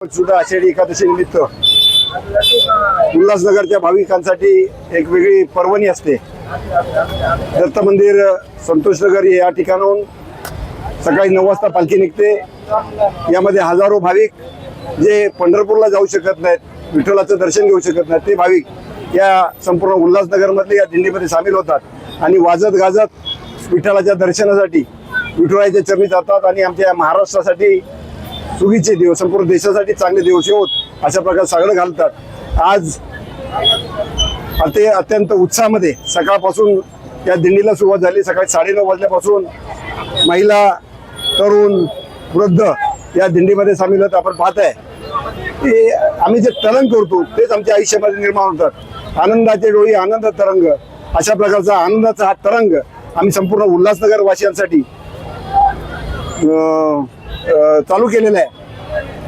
सुद्धा आषाढी एकादशी निमित्त उल्हासनगरच्या भाविकांसाठी एक वेगळी पर्वणी असते। दत्त मंदिर संतोषनगर या ठिकाणाहून सकाळी 9 वाजता पालखी निघते। यामध्ये हजारो भाविक जे पंढरपूरला जाऊ शकत नाहीत, विठ्ठलाचं दर्शन घेऊ शकत नाहीत, ते भाविक या संपूर्ण उल्हासनगरमधले या दिंडीमध्ये सामील होतात आणि वाजत गाजत विठ्ठलाच्या दर्शनासाठी विठुरायाच्या चरणी जातात आणि आमच्या महाराष्ट्रासाठी सुगीचे दिवस, संपूर्ण देशासाठी चांगले दिवस होत अशा प्रकारे सगळं घालतात। आज अत्यंत उत्साहामध्ये सकाळपासून या दिंडीला सुरुवात झाली। सकाळी 9:30 वाजल्यापासून महिला, तरुण, वृद्ध या दिंडीमध्ये सामील होतात। आपण पाहताय की आम्ही जे तरंग करतो तेच आमच्या आयुष्यामध्ये निर्माण होतात। आनंदाचे डोळी आनंद तरंग, अशा प्रकारचा आनंदाचा हा तरंग आम्ही संपूर्ण उल्हासनगर वासियांसाठी चालू केलेलं आहे।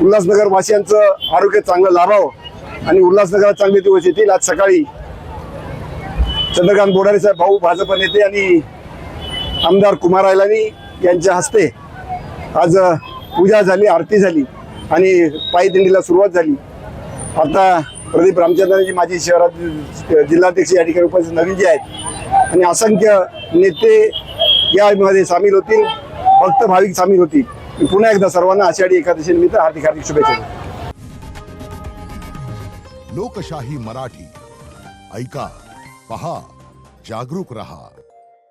उल्हासनगर वासियांचं आरोग्य चांगलं लाभावं आणि उल्हासनगरात चांगले दिवस येतील। आज सकाळी चंद्रकांत बोडारे साहेब, भाऊ भाजप नेते आणि आमदार कुमार आयलानी यांच्या हस्ते आज पूजा झाली, आरती झाली आणि पायी दिंडीला सुरुवात झाली। आता प्रदीप रामचंद्रांची माजी शहरात जिल्हाध्यक्ष या ठिकाणी उपस्थित नवीन जे आहेत आणि असंख्य नेते यामध्ये सामील होतील, भक्त भाविक सामील होतील। पुन्हा एकदा सर्वांना आषाढी एकादशी निमित्त हार्दिक हार्दिक शुभेच्छा। लोकशाही मराठी ऐका, पहा, जागरूक रहा।